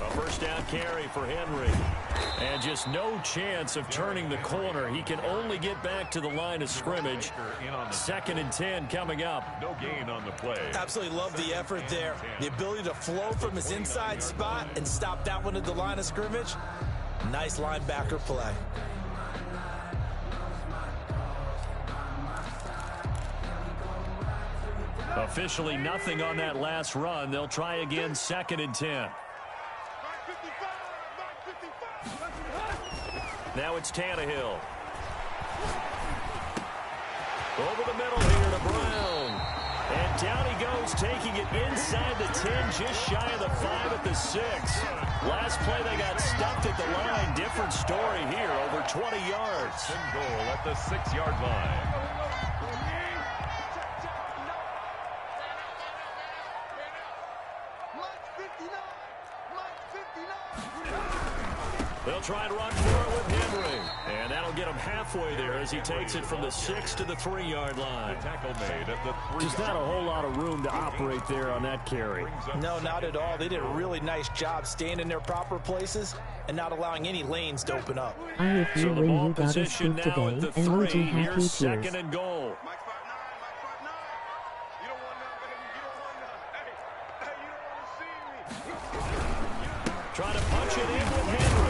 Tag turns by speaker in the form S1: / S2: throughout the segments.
S1: A first down carry for Henry. And just no chance of turning the corner. He can only get back to the line of scrimmage. 2nd and 10 coming up.
S2: No gain on the play.
S3: Absolutely love the effort there. The ability to flow from his inside spot and stop that one at the line of scrimmage. Nice linebacker play.
S1: Officially nothing on that last run. They'll try again 2nd and 10. Now it's Tannehill. Over the middle here to Brown. And down he goes, taking it inside the 10, just shy of the 5 at the 6. Last play they got stuffed at the line. Different story here, over 20 yards.
S2: Goal at the 6-yard line.
S1: They'll try and run for it with Henry. And that'll get him halfway there as he takes it from the 6 to the 3-yard line.
S2: Tackle made at the 3.
S1: Just not a whole lot of room to operate there on that carry.
S3: No, not at all. They did a really nice job staying in their proper places and not allowing any lanes to open up.
S4: I if you
S1: So the
S4: win
S1: ball
S4: you gotta
S1: position
S4: speak
S1: now
S4: today
S1: at the
S4: and
S1: 3.
S4: emoji happy
S1: Here's
S4: tears.
S1: 2nd and goal. Trying to punch it in with Henry.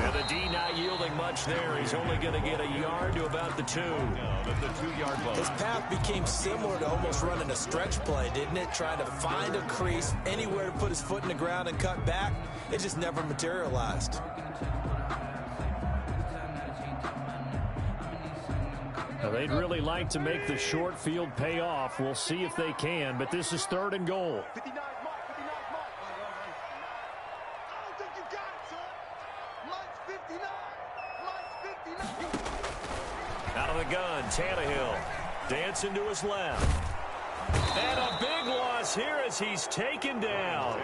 S1: And the D not yielding much there. He's only going to get a yard to about the 2.
S2: At the 2-yard line.
S3: His path became similar to almost running a stretch play, didn't it? Trying to find a crease, anywhere to put his foot in the ground and cut back. It just never materialized.
S1: Now, they'd really like to make the short field pay off. We'll see if they can, but this is 3rd and goal. Out of the gun, Tannehill dancing to his left. And a big loss here as he's taken down.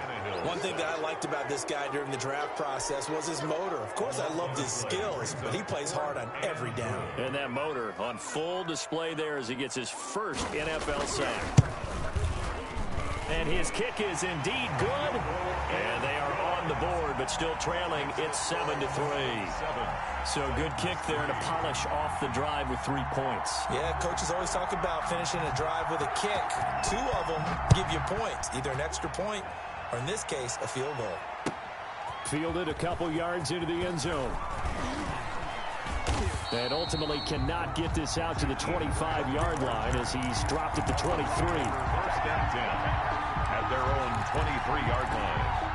S3: One thing that I liked about this guy during the draft process was his motor. Of course, I loved his skills, but he plays hard on every down.
S1: And that motor on full display there as he gets his first NFL sack. And his kick is indeed good. And they are on the board, but still trailing. It's 7-3. So good kick there to polish off the drive with 3 points.
S3: Yeah, coaches always talk about finishing a drive with a kick. 2 of them give you points, either an extra point or, in this case, a field goal.
S1: Fielded a couple yards into the end zone. And ultimately cannot get this out to the 25-yard line as he's dropped at the 23.
S2: First and 10 at their own 23-yard line.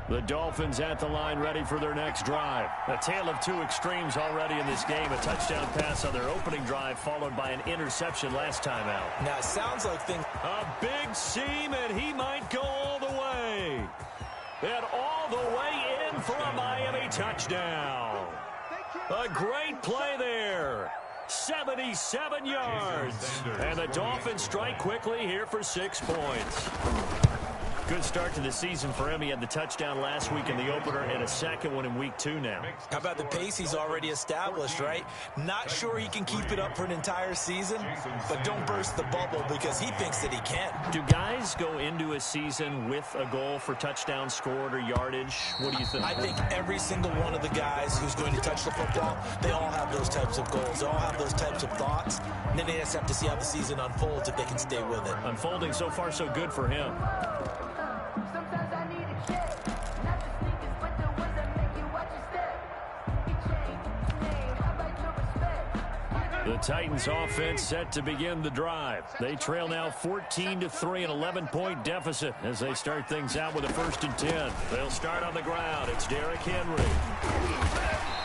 S1: The Dolphins at the line ready for their next drive. A tale of 2 extremes already in this game. A touchdown pass on their opening drive followed by an interception last time out.
S3: Now, it sounds like things...
S1: A big seam, and he might go all the way. And all the way in for a Miami touchdown. A great play there. 77 yards. And the Dolphins strike quickly here for 6 points. Good start to the season for him. He had the touchdown last week in the opener and a second one in week 2 now.
S3: How about the pace he's already established, right? Not sure he can keep it up for an entire season, but don't burst the bubble because he thinks that he can.
S1: Do guys go into a season with a goal for touchdown scored or yardage? What do you think?
S3: I think every single one of the guys who's going to touch the football, they all have those types of goals. They all have those types of thoughts. And then they just have to see how the season unfolds if they can stay with it.
S1: Unfolding so far so good for him. The Titans offense set to begin the drive. They trail now 14-3, an 11-point deficit as they start things out with a 1st and 10. They'll start on the ground. It's Derrick Henry.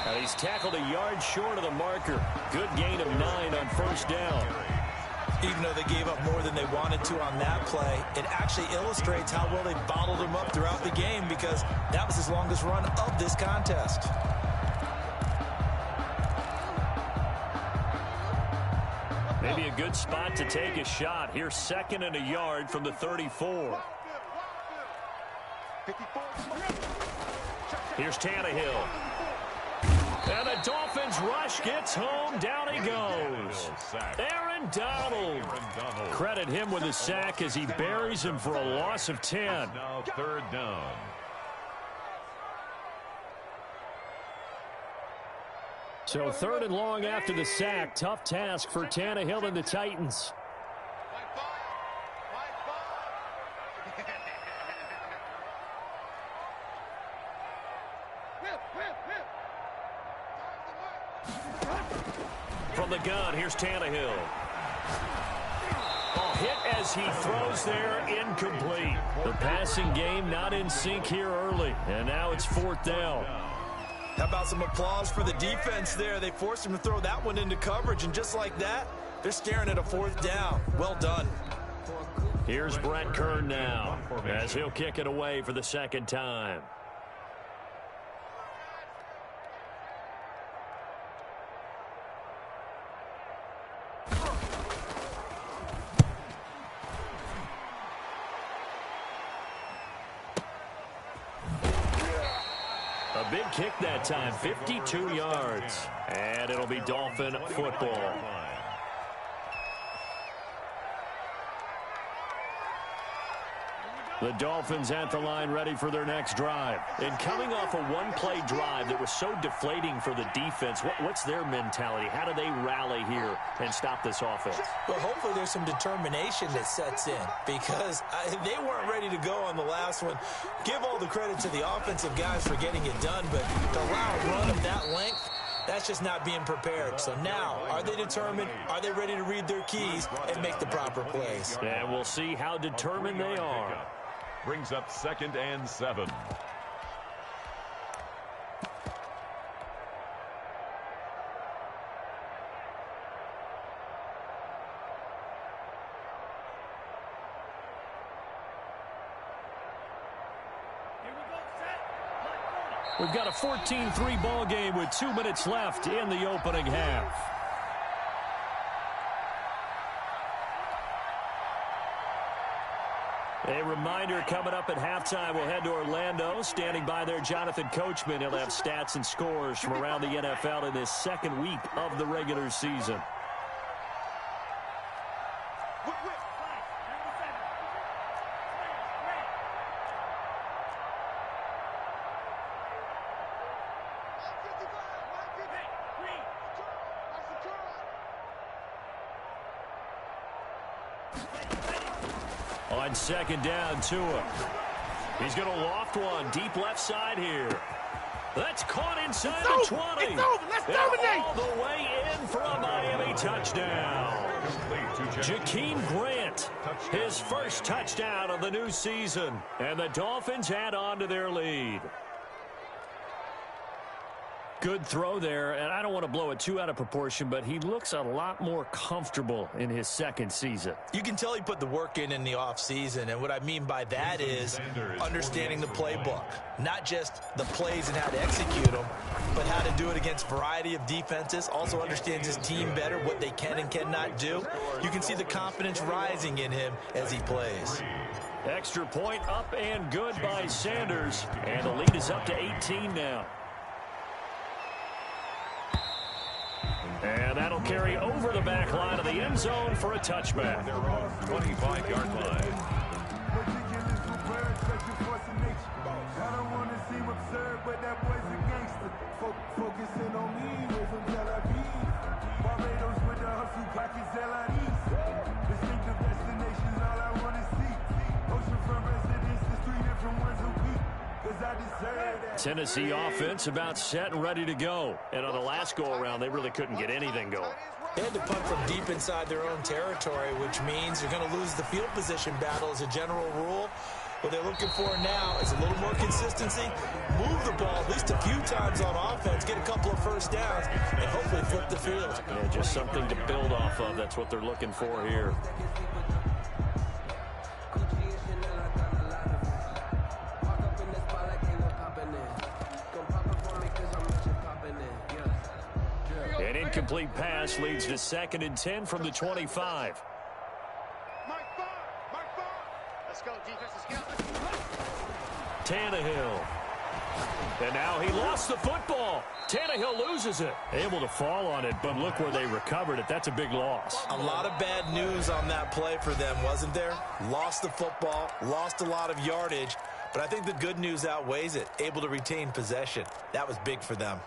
S1: And he's tackled a yard short of the marker. Good gain of 9 on 1st down.
S3: Even though they gave up more than they wanted to on that play, it actually illustrates how well they bottled him up throughout the game because that was his longest run of this contest.
S1: a good spot to take a shot. Here's 2nd and a yard from the 34. Here's Tannehill. And the Dolphins rush gets home. Down he goes. Aaron Donald. Credit him with a sack as he buries him for a loss of 10.
S2: Now 3rd down.
S1: So 3rd and long after the sack. Tough task for Tannehill and the Titans. From the gun, here's Tannehill. Hit as he throws there, incomplete. The passing game not in sync here early, and now it's 4th down.
S3: How about some applause for the defense there? They forced him to throw that one into coverage, and just like that, they're staring at a 4th down. Well done.
S1: Here's Brett Kern now, as he'll kick it away for the 2nd time. A big kick that time, 52 yards. And it'll be Dolphin football. The Dolphins at the line ready for their next drive. And coming off a one-play drive that was so deflating for the defense, what's their mentality? How do they rally here and stop this offense?
S3: Well, hopefully there's some determination that sets in because they weren't ready to go on the last one. Give all the credit to the offensive guys for getting it done, but to allow a run of that length, that's just not being prepared. So now, are they determined? Are they ready to read their keys and make the proper plays?
S1: And we'll see how determined they are.
S2: Brings up 2nd and 7.
S1: We've got a 14-3 ball game with 2 minutes left in the opening half. A reminder coming up at halftime, we'll head to Orlando. Standing by there, Jonathan Coachman. He'll have stats and scores from around the NFL in this 2nd week of the regular season. On 2nd down, Tua. He's going to loft one deep left side here. That's caught inside the 20.
S4: It's over. Let's dominate.
S1: All the way in for a Miami touchdown. Jakeem Grant, his first touchdown of the new season. And the Dolphins add on to their lead. Good throw there, and I don't want to blow it too out of proportion, but he looks a lot more comfortable in his 2nd season.
S3: You can tell he put the work in the offseason, and what I mean by that is understanding the playbook. Not just the plays and how to execute them, but how to do it against a variety of defenses. Also understands his team better, what they can and cannot do. You can see the confidence rising in him as he plays.
S1: Extra point up and good by Sanders, and the lead is up to 18 now. And that'll carry over the back line of the end zone for a touchback.
S2: Their own 25-yard line.
S4: I don't want to seem absurd, but that boy's a gangster. Focusing on me, way from Tel Aviv. Barbados with the hustle, pockets LIDs. Distinctive destinations, all I want to see. Oceanfront residences, 3 different ones a week. Cause I deserve that.
S1: Tennessee offense about set and ready to go. And on the last go-around, they really couldn't get anything going.
S3: They had to punt from deep inside their own territory, which means you're going to lose the field position battle as a general rule. What they're looking for now is a little more consistency, move the ball at least a few times on offense, get a couple of first downs, and hopefully flip the field.
S1: Yeah, just something to build off of. That's what they're looking for here. And in incomplete pass leads to 2nd and 10 from the 25.
S5: Let's go, defense.
S1: Tannehill. And now he lost the football. Tannehill loses it. Able to fall on it, but look where they recovered it. That's a big loss.
S3: A lot of bad news on that play for them, wasn't there? Lost the football, lost a lot of yardage, but I think the good news outweighs it. Able to retain possession. That was big for them.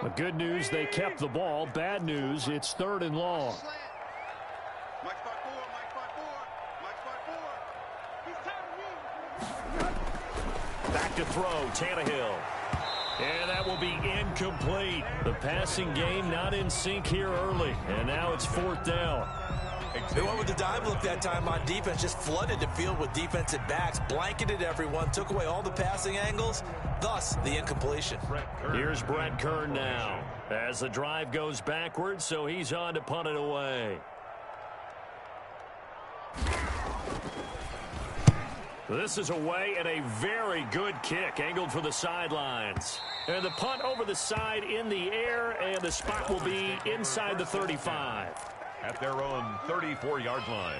S1: The good news, they kept the ball. Bad news, it's 3rd and long. Back to throw, Tannehill. And that will be incomplete. The passing game not in sync here early. And now it's 4th down.
S3: They went with the dive look that time on defense, just flooded the field with defensive backs, blanketed everyone, took away all the passing angles, thus the incompletion.
S1: Here's Brett Kern now as the drive goes backwards, so he's on to punt it away. This is away and a very good kick, angled for the sidelines. And the punt over the side in the air, and the spot will be inside the 35.
S2: At their own 34-yard line.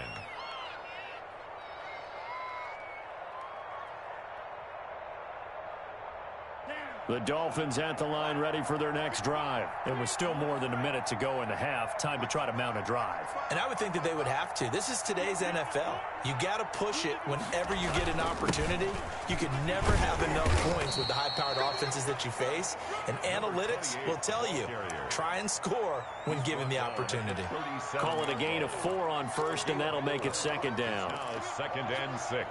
S1: The Dolphins at the line ready for their next drive. It was still more than a minute to go in the half. Time to try to mount a drive.
S3: And I would think that they would have to. This is today's NFL. You got to push it whenever you get an opportunity. You can never have enough points with the high-powered offenses that you face. And analytics will tell you, try and score when given the opportunity.
S1: Call it a gain of 4 on first, and that'll make it 2nd down.
S2: Now 2nd and 6.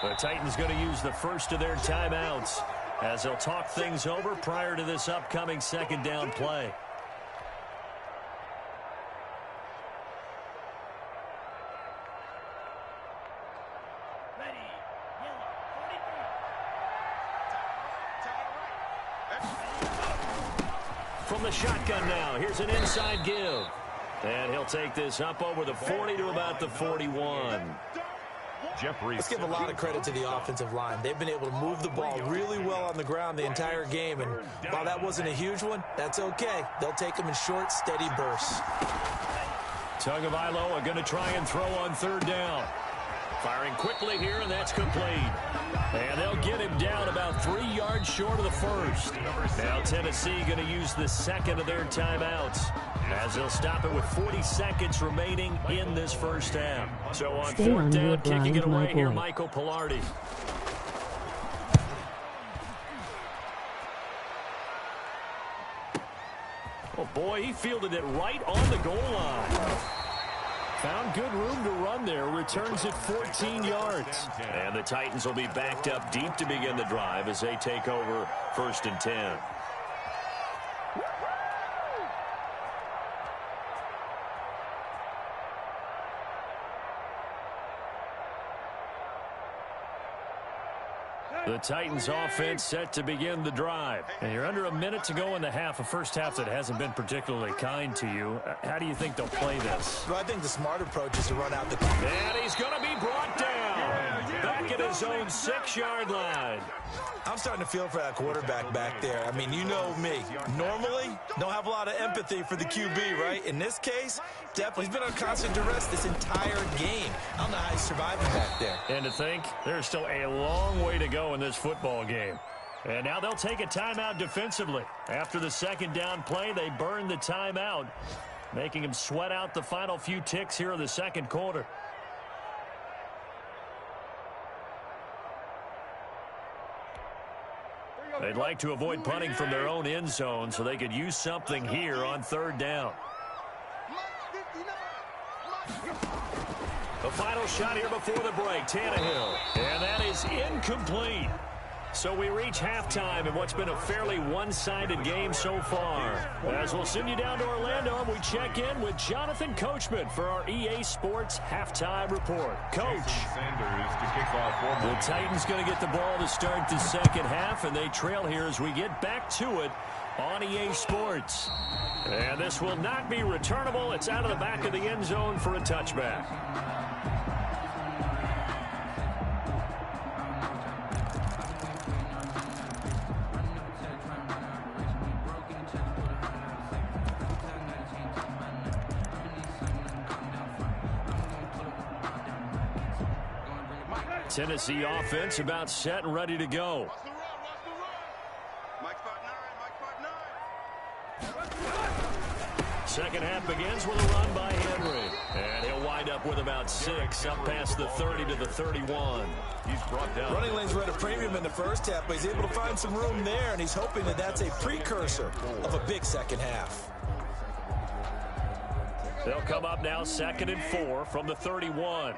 S1: The Titans going to use the first of their timeouts as they'll talk things over prior to this upcoming 2nd down play. From the shotgun now, here's an inside give. And he'll take this up over the 40 to about the 41.
S3: Let's give a lot of credit to the offensive line. They've been able to move the ball really well on the ground the entire game, and while that wasn't a huge one, that's okay. They'll take them in short, steady bursts.
S1: Tagovailoa going to try and throw on 3rd down. Firing quickly here, and that's complete. And they'll get him down about 3 yards short of the first. Now Tennessee going to use the 2nd of their timeouts, as they'll stop it with 40 seconds remaining in this first half. So on 4th down, kicking it away here, Michael Pilardi. Oh, boy, he fielded it right on the goal line. Found good room to run there. Returns it 14 yards. And the Titans will be backed up deep to begin the drive as they take over 1st and 10. The Titans offense set to begin the drive. And you're under a minute to go in the half, a first half that hasn't been particularly kind to you. How do you think they'll play this?
S3: Well, I think the smart approach is to run out the clock.
S1: And he's going to be brought down. Back at his own 6-yard line.
S3: I'm starting to feel for that quarterback back there. I mean, you know me. Normally, don't have a lot of empathy for the QB, right? In this case, definitely he's been on constant duress this entire game. I don't know how he's surviving back there.
S1: And to think, there's still a long way to go in this football game. And now they'll take a timeout defensively. After the 2nd down play, they burn the timeout, making him sweat out the final few ticks here in the 2nd quarter. They'd like to avoid punting from their own end zone so they could use something here on 3rd down. The final shot here before the break, Tannehill. And that is incomplete. So we reach halftime in what's been a fairly one-sided game so far. As we'll send you down to Orlando, and we check in with Jonathan Coachman for our EA Sports Halftime Report. Coach.
S2: Sanders to kick off.
S1: The Titans going to get the ball to start the 2nd half, and they trail here as we get back to it on EA Sports. And this will not be returnable. It's out of the back of the end zone for a touchback. Tennessee offense about set and ready to go. Second half begins with a run by Henry. And he'll wind up with about 6 up past the 30 to the 31.
S2: He's brought down.
S3: Running lanes were at a premium in the first half, but he's able to find some room there, and he's hoping that that's a precursor of a big second half.
S1: They'll come up now 2nd and 4 from the 31.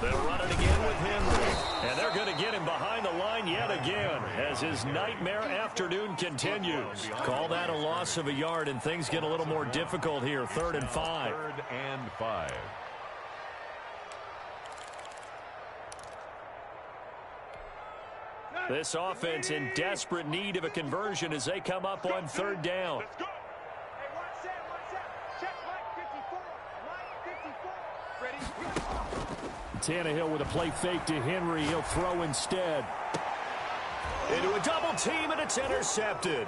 S1: They'll run it again with Henry. And they're going to get him behind the line yet again as his nightmare afternoon continues. Call that a loss of a yard, and things get a little more difficult here. 3rd and 5.
S2: 3rd and 5.
S1: This offense in desperate need of a conversion as they come up on 3rd down. Tannehill with a play fake to Henry. He'll throw instead. Into a double team, and it's intercepted.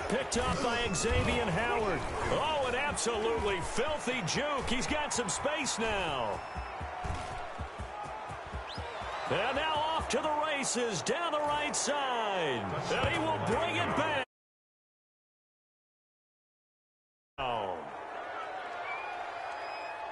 S1: Picked up by Xavier Howard. Oh, an absolutely filthy juke. He's got some space now. And now off to the races down the right side. And he will bring it back.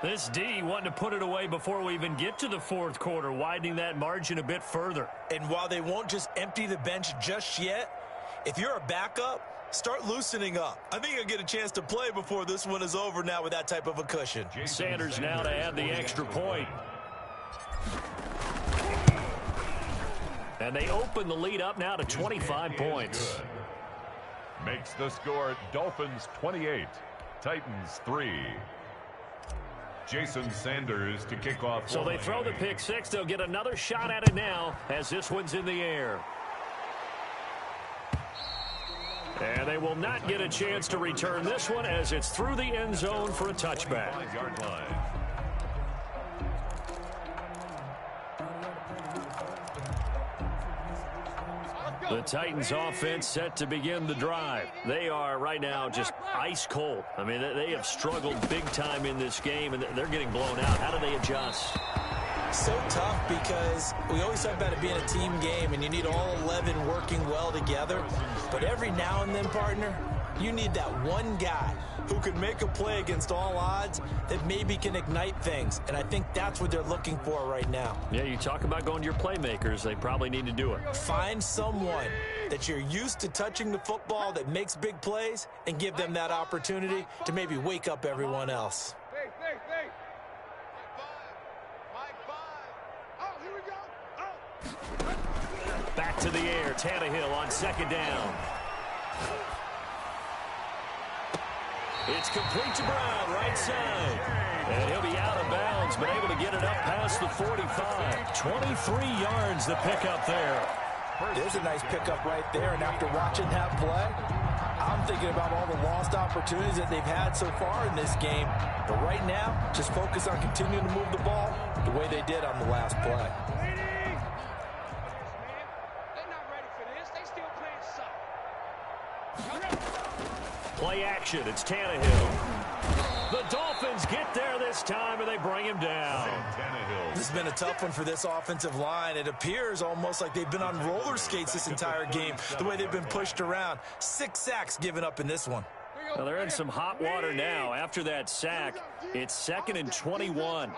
S1: This D wanting to put it away before we even get to the 4th quarter, widening that margin a bit further.
S3: And while they won't just empty the bench just yet, if you're a backup, start loosening up. I think you'll get a chance to play before this one is over now with that type of a cushion.
S1: Sanders now to add the extra point. And they open the lead up now to 25 points.
S2: Makes the score Dolphins 28, Titans 3. Jason Sanders to kick off.
S1: So they throw the pick 6. They'll get another shot at it now as this one's in the air. And they will not get a chance to return this one as it's through the end zone for a touchback.
S2: 5-yard line.
S1: The Titans offense set to begin the drive. They are right now just ice cold. I mean, they have struggled big time in this game, and they're getting blown out. How do they adjust?
S3: So tough because we always talk about it being a team game, and you need all 11 working well together. But every now and then, partner, you need that one guy who can make a play against all odds that maybe can ignite things. And I think that's what they're looking for right now.
S1: Yeah, you talk about going to your playmakers. They probably need to do it.
S3: Find someone that you're used to touching the football that makes big plays and give them that opportunity to maybe wake up everyone else.
S1: Back to the air. Tannehill on 2nd down. It's complete to Brown, right side. And he'll be out of bounds, but able to get it up past the 45. 23 yards the pickup there.
S3: There's a nice pickup right there, and after watching that play, I'm thinking about all the lost opportunities that they've had so far in this game. But right now, just focus on continuing to move the ball the way they did on the last play.
S1: Play action. It's Tannehill. The Dolphins get there this time, and they bring him down.
S3: This has been a tough one for this offensive line. It appears almost like they've been on roller skates this entire game, the way they've been pushed around. 6 sacks given up in this one.
S1: Well, they're in some hot water now. After that sack, it's 2nd and 21.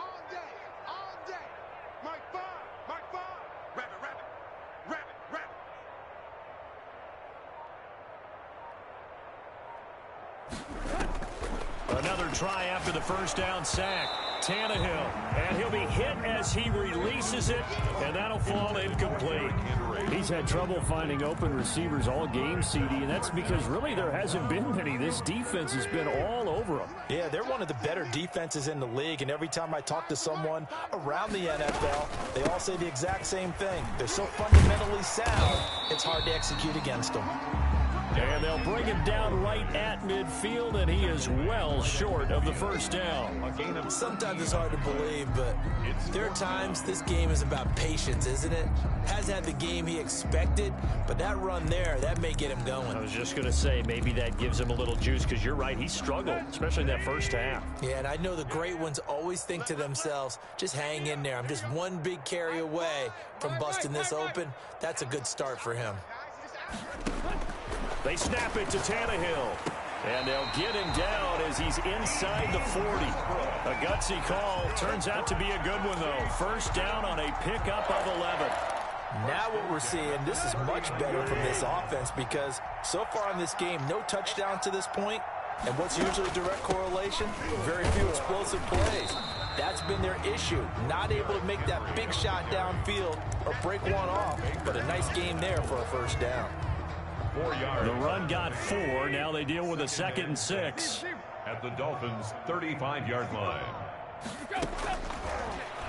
S1: Another try after the first down sack. Tannehill, and he'll be hit as he releases it, and that'll fall incomplete. He he's had trouble finding open receivers all game, CD, and that's because really there hasn't been many. This defense has been all over him.
S3: Yeah, they're one of the better defenses in the league, and every time I talk to someone around the NFL, they all say the exact same thing. They're so fundamentally sound, it's hard to execute against them.
S1: And they'll bring him down right at midfield, and he is well short of the first down.
S3: Sometimes it's hard to believe, but there are times this game is about patience, isn't it? Hasn't had the game he expected, but that run there, that may get him going.
S1: I was just going to say, maybe that gives him a little juice, because you're right, he struggled, especially in that first half.
S3: Yeah, and I know the great ones always think to themselves, just hang in there. I'm just one big carry away from busting this open. That's a good start for him.
S1: They snap it to Tannehill, and they'll get him down as he's inside the 40. A gutsy call. Turns out to be a good one, though. First down on a pickup of 11.
S3: Now what we're seeing, this is much better from this offense because so far in this game, no touchdown to this point. And what's usually a direct correlation? Very few explosive plays. That's been their issue. Not able to make that big shot downfield or break one off, but a nice game there for a first down.
S2: 4 yards.
S1: The run got 4. Now they deal with a 2nd and 6.
S2: At the Dolphins' 35-yard line.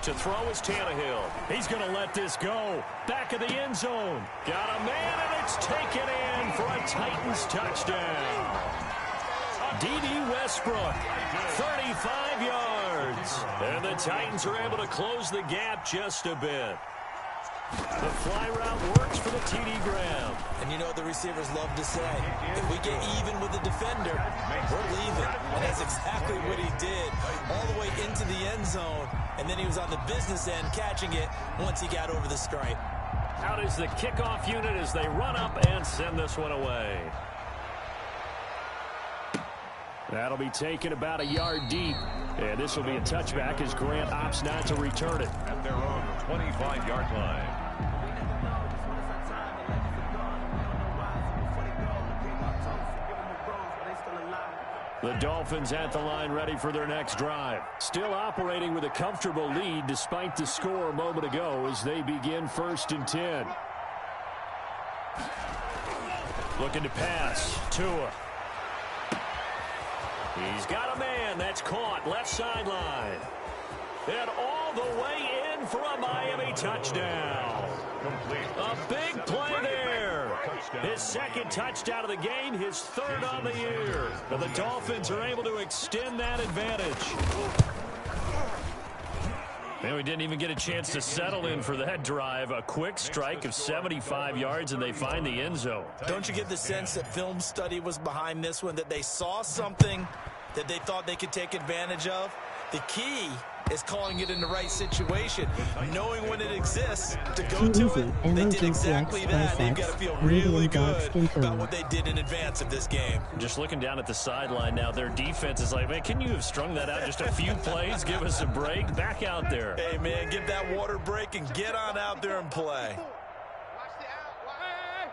S1: To throw is Tannehill. He's going to let this go. Back of the end zone. Got a man, and it's taken in for a Titans touchdown. D.D. Westbrook, 35 yards. And the Titans are able to close the gap just a bit. The fly route works for the TD Graham.
S3: And you know what the receivers love to say? If we get even with the defender, we're leaving. And that's exactly what he did. All the way into the end zone. And then he was on the business end catching it once he got over the stripe.
S1: Out is the kickoff unit as they run up and send this one away. That'll be taken about a yard deep. And this will be a touchback as Grant opts not to return it.
S2: At their own 25-yard line.
S1: The Dolphins at the line ready for their next drive. Still operating with a comfortable lead despite the score a moment ago as they begin 1st and 10. Looking to pass. Tua. He's got a man. That's caught. Left sideline. And all the way in for a Miami touchdown. A big play there. His 2nd touchdown of the game, his 3rd on the year. And the Dolphins are able to extend that advantage. And we didn't even get a chance to settle in for that drive. A quick strike of 75 yards, and they find the end zone.
S3: Don't you get the sense that film study was behind this one, that they saw something that they thought they could take advantage of? The key is calling it in the right situation, knowing when it exists to go to it. They did exactly that. They've got to feel really good about what they did in advance of this game.
S1: Just looking down at the sideline now, their defense is like, man, can you have strung that out just a few plays? Give us a break. Back out there.
S3: Hey, man, give that water break and get on out there and play.
S5: Watch the out. Hey.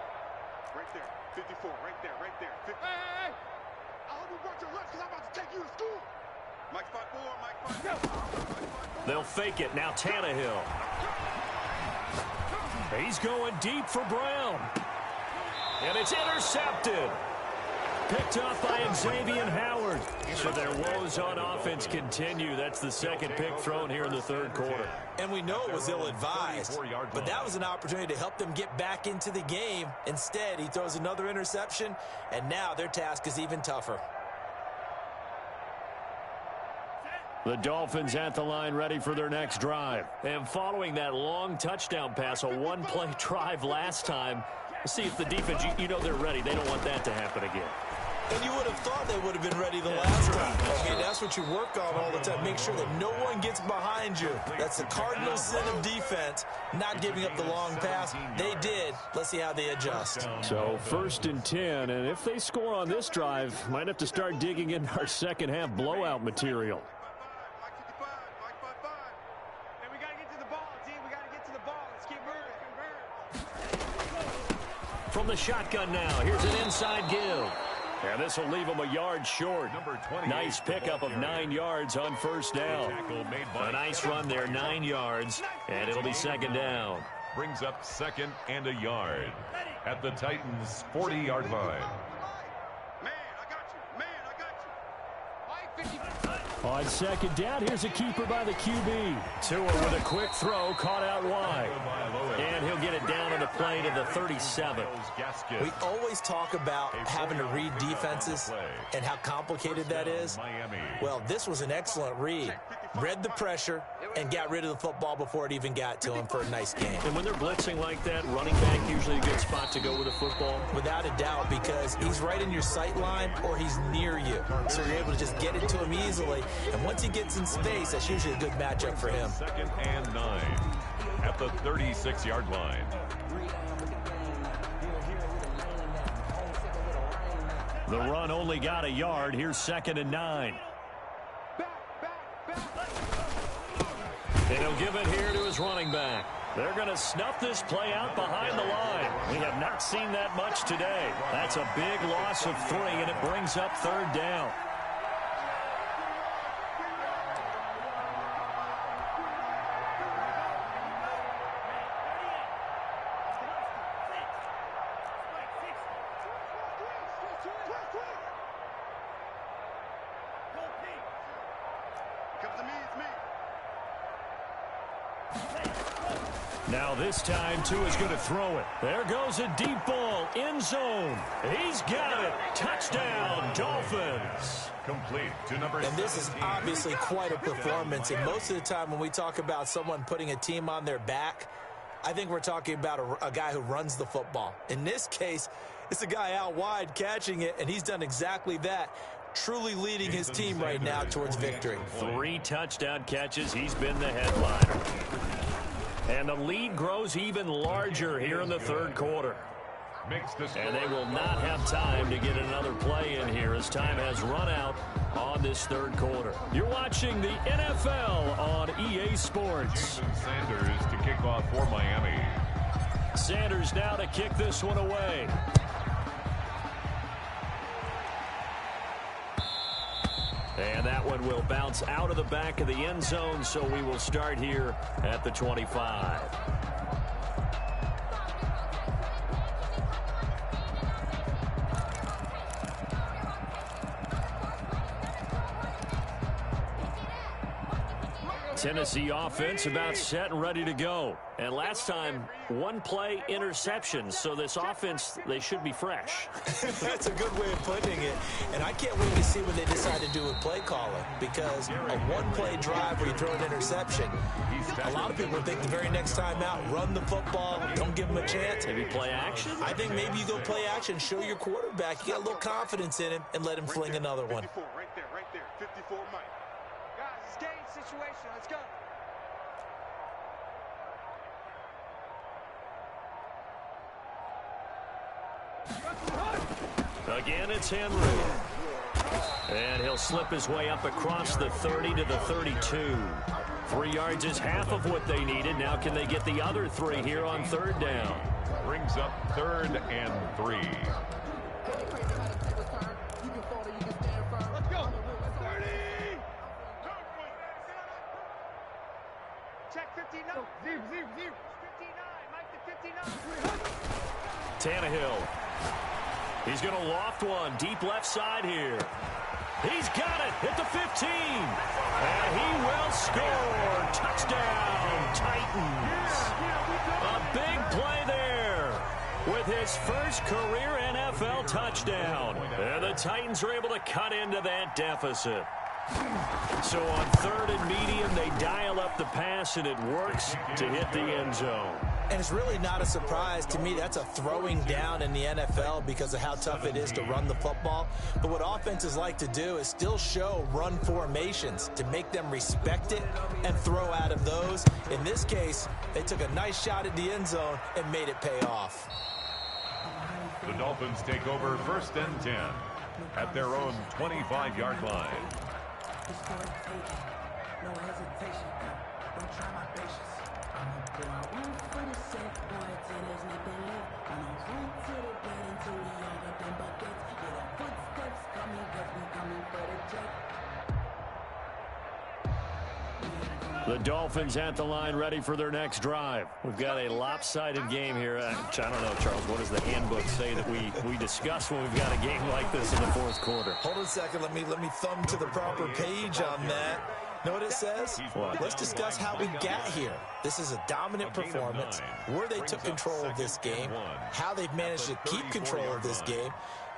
S5: Right there. 54. Right there. Right there. 50. Hey. I hope you brought your lunch because I'm about to take you to school. Mike 5-4. Mike 5-4.
S1: They'll fake it. Now Tannehill. He's going deep for Brown. And it's intercepted. Picked off by Xavier Howard. So their woes on offense continue. That's the 2nd pick thrown here in the 3rd quarter.
S3: And we know it was ill-advised, but that was an opportunity to help them get back into the game. Instead, he throws another interception, and now their task is even tougher.
S1: The Dolphins at the line ready for their next drive. And following that long touchdown pass, a one-play drive last time, see if the defense, you know they're ready. They don't want that to happen again.
S3: And you would have thought they would have been ready the last time. Okay, that's what you work on all the time. Make sure that no one gets behind you. That's the cardinal sin of defense, not giving up the long pass. They did. Let's see how they adjust.
S1: So 1st and 10, and if they score on this drive, might have to start digging into our 2nd half blowout material. From the shotgun now, here's an inside give. And this will leave him a yard short. Nice pickup of 9 yards on 1st down. A nice run there, 9 yards, and it'll be 2nd down.
S2: Brings up 2nd and a yard at the Titans' 40-yard line.
S1: On 2nd down, here's a keeper by the QB. Tua with a quick throw, caught out wide. And he'll get it down on the play to the 37.
S3: We always talk about having to read defenses and how complicated that is. Well, this was an excellent read. Read the pressure and got rid of the football before it even got to him for a nice game.
S1: And when they're blitzing like that, running back usually a good spot to go with the football?
S3: Without a doubt, because he's right in your sight line or he's near you. So you're able to just get it to him easily. And once he gets in space, that's usually a good matchup for him.
S2: 2nd and 9 at the 36-yard line.
S1: The run only got a yard. Here's 2nd and 9. And he'll give it here to his running back. They're going to snuff this play out behind the line. We have not seen that much today. That's a big loss of 3, and it brings up 3rd down. Now this time, Tua's going to throw it. There goes a deep ball, end zone. He's got it. Touchdown, Dolphins.
S2: Complete to number 17.
S3: And this is obviously quite a performance. And most of the time when we talk about someone putting a team on their back, I think we're talking about a guy who runs the football. In this case, it's a guy out wide catching it, and he's done exactly that. Truly leading his team right now towards victory.
S1: 3 touchdown catches. He's been the headliner. And the lead grows even larger here in the 3rd quarter. And they will not have time to get another play in here as time has run out on this 3rd quarter. You're watching the NFL on EA Sports.
S2: Sanders to kick off for Miami.
S1: Sanders now to kick this one away. And that one will bounce out of the back of the end zone, so we will start here at the 25. Tennessee offense about set and ready to go. And last time, 1 play interception. So this offense, they should be fresh.
S3: That's a good way of putting it. And I can't wait to see what they decide to do with play calling. Because a 1-play drive where you throw an interception, a lot of people think the very next time out, run the football, don't give them a chance.
S1: Maybe play action?
S3: I think maybe you go play action, show your quarterback, you got a little confidence in him, and let him fling another one.
S5: 54, right there. 54, Mike. Guys, it's game situation. Let's go.
S1: Again, it's Henry. And he'll slip his way up across the 30 to the 32. 3 yards is half of what they needed. Now can they get the other 3 here on 3rd down?
S2: Brings up 3rd and 3.
S5: Let's go. 30. Check 59. 59. Mike the 59.
S1: Tannehill. He's going to loft one deep left side here. He's got it at the 15. And he will score. Touchdown, Titans. A big play there with his first career NFL touchdown. And the Titans are able to cut into that deficit. So on 3rd and medium, they dial up the pass, and it works to hit the end zone.
S3: And it's really not a surprise to me. That's a throwing down in the NFL because of how tough it is to run the football. But what offenses like to do is still show run formations to make them respect it and throw out of those. In this case, they took a nice shot at the end zone and made it pay off.
S2: The Dolphins take over 1st and 10 at their own 25-yard line.
S6: No hesitation, don't try my patience. Do I want for the set, boy, till there's nothing left. I'm on point to the bed until we all got them buckets. Yeah, the footsteps coming, cause we coming for the check.
S1: The Dolphins at the line, ready for their next drive. We've got a lopsided game here. I don't know, Charles, what does the handbook say that we discuss when we've got a game like this in the fourth quarter?
S3: Hold on a second. Let me thumb to the proper page on that. Know what it says?
S1: What?
S3: Let's discuss how we got here. This is a dominant performance, where they took control of this game, how they've managed to keep control of this game,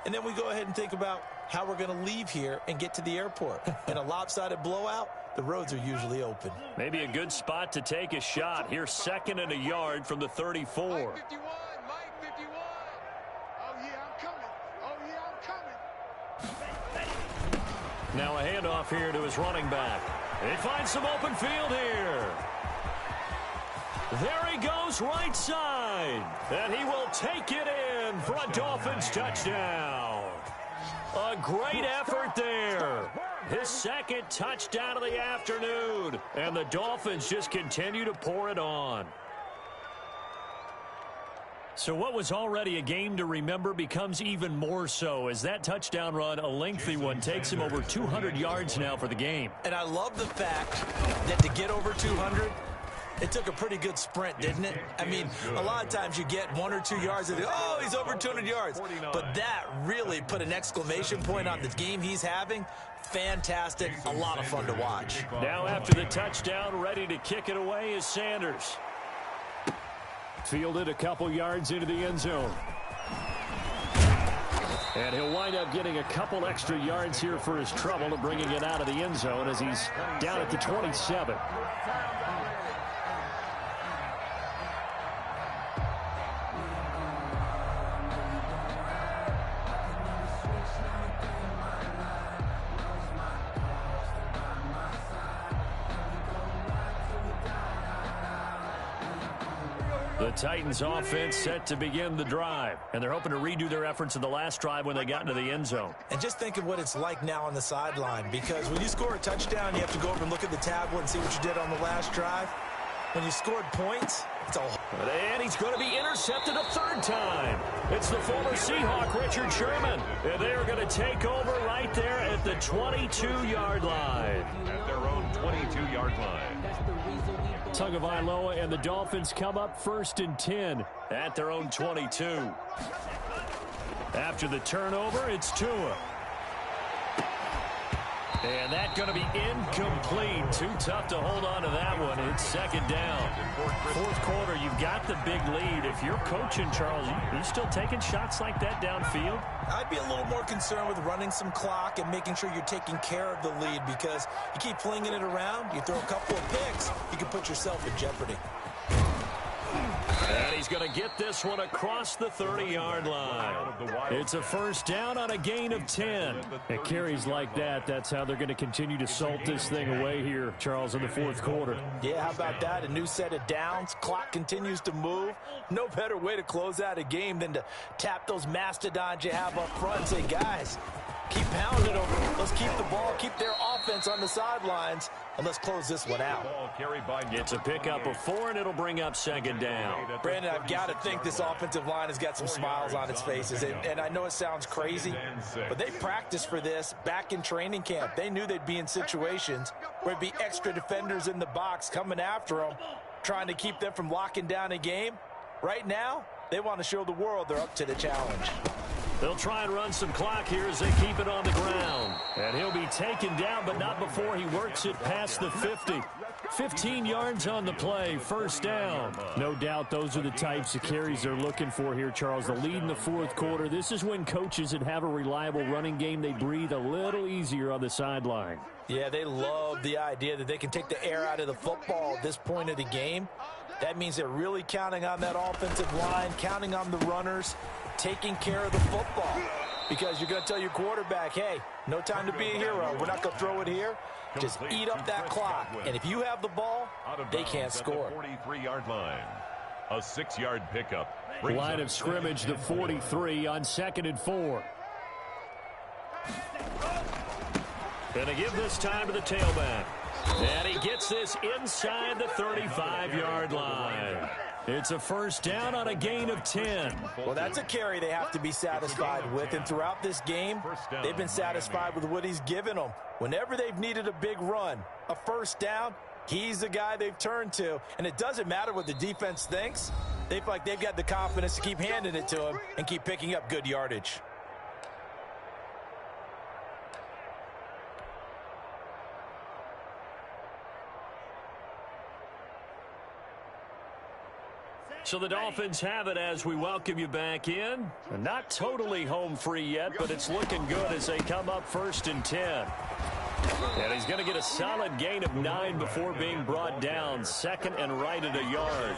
S3: and then we go ahead and think about how we're going to leave here and get to the airport. In a lopsided blowout, the roads are usually open.
S1: Maybe a good spot to take a shot. Here's 2nd and a yard from the 34.
S5: Mike 51, Mike 51. Oh, yeah, I'm coming. Oh, yeah, I'm coming.
S1: Now a handoff here to his running back. He finds some open field here. There he goes right side. And he will take it in for a Dolphins touchdown. A great effort there. His 2nd touchdown of the afternoon. And the Dolphins just continue to pour it on. So what was already a game to remember becomes even more so as that touchdown run, a lengthy one, takes him over 200 yards now for the game.
S3: And I love the fact that to get over 200, it took a pretty good sprint, didn't it? I mean, a lot of times you get 1 or 2 yards and oh, he's over 200 yards. But that really put an exclamation point on the game he's having. Fantastic. A lot of fun to watch.
S1: Now after the touchdown, ready to kick it away is Sanders. Fielded a couple yards into the end zone. And he'll wind up getting a couple extra yards here for his trouble to bringing it out of the end zone as he's down at the 27. The Titans offense set to begin the drive, and they're hoping to redo their efforts in the last drive when they got into the end zone.
S3: And just think of what it's like now on the sideline, because when you score a touchdown, you have to go over and look at the tablet and see what you did on the last drive. When you scored points, it's all...
S1: And he's going to be intercepted a 3rd time. It's the former Seahawk, Richard Sherman. And they are going to take over right there at the 22-yard line.
S2: At their own 22-yard line.
S1: Tagovailoa and the Dolphins come up 1st and 10 at their own 22. After the turnover, it's Tua. And that's going to be incomplete. Too tough to hold on to that one. It's 2nd down. Fourth quarter, you've got the big lead. If you're coaching, Charles, are you still taking shots like that downfield?
S3: I'd be a little more concerned with running some clock and making sure you're taking care of the lead, because you keep flinging it around, you throw a couple of picks, you can put yourself in jeopardy.
S1: And he's going to get this one across the 30-yard line. It's a 1st down on a gain of 10. It carries like that. That's how they're going to continue to salt this thing away here, Charles, in the fourth quarter.
S3: Yeah, how about that? A new set of downs. Clock continues to move. No better way to close out a game than to tap those mastodons you have up front and say, guys, keep pounding over. Let's keep the ball, keep their offense on the sidelines, and let's close this one out.
S1: It's a pickup of 4, and it'll bring up 2nd down.
S3: Brandon, I've got to think this offensive line has got some smiles on its faces. And I know it sounds crazy, but they practiced for this back in training camp. They knew they'd be in situations where there'd be extra defenders in the box coming after them, trying to keep them from locking down a game. Right now, they want to show the world they're up to the challenge.
S1: They'll try and run some clock here as they keep it on the ground. And he'll be taken down, but not before he works it past the 50. 15 yards on the play, 1st down. No doubt those are the types of carries they're looking for here, Charles. The lead in the fourth quarter. This is when coaches that have a reliable running game, they breathe a little easier on the sideline.
S3: Yeah, they love the idea that they can take the air out of the football at this point of the game. That means they're really counting on that offensive line, counting on the runners, taking care of the football. Because you're going to tell your quarterback, hey, no time to be a hero. We're not going to throw it here. Just eat up that clock. And if you have the ball, they can't score.
S2: 43-yard line. A 6-yard pickup.
S1: Line of scrimmage, the 43 on 2nd and 4. And they give this time to the tailback. And he gets this inside the 35-yard line. It's a 1st down on a gain of 10.
S3: Well, that's a carry they have to be satisfied with. And throughout this game, they've been satisfied with what he's given them. Whenever they've needed a big run, a 1st down, He's the guy they've turned to, and it doesn't matter what the defense thinks. They feel like they've got the confidence to keep handing it to him and keep picking up good yardage.
S1: So the Dolphins have it as we welcome you back in. Not totally home free yet, but it's looking good as they come up 1st and 10. And he's going to get a solid gain of 9 before being brought down. 2nd and right at a yard.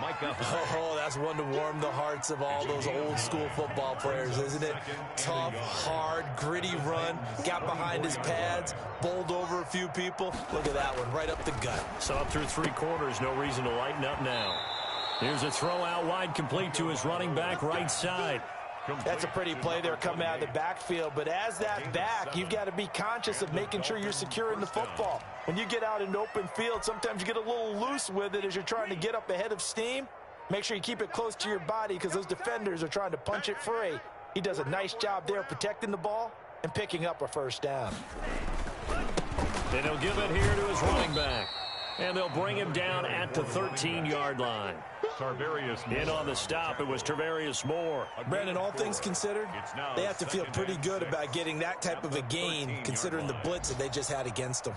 S3: Oh, that's one to warm the hearts of all those old school football players, isn't it? Tough, hard, gritty run. Got behind his pads, bowled over a few people. Look at that one, right up the gut.
S1: So up through 3 quarters, no reason to lighten up now. Here's a throw out wide, complete to his running back right side.
S3: That's a pretty play there coming out of the backfield, but as that back, you've got to be conscious of making sure you're securing the football. When you get out in open field, sometimes you get a little loose with it as you're trying to get up ahead of steam. Make sure you keep it close to your body because those defenders are trying to punch it free. He does a nice job there protecting the ball and picking up a 1st down.
S1: And he'll give it here to his running back. And they'll bring him down at the 13-yard line. In on the stop, it was Tarvarius Moore.
S3: Brandon, all things considered, they have to feel pretty good about getting that type of a gain considering the blitz that they just had against them.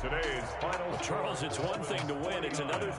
S2: Today's final.
S1: Charles, it's one thing to win. It's another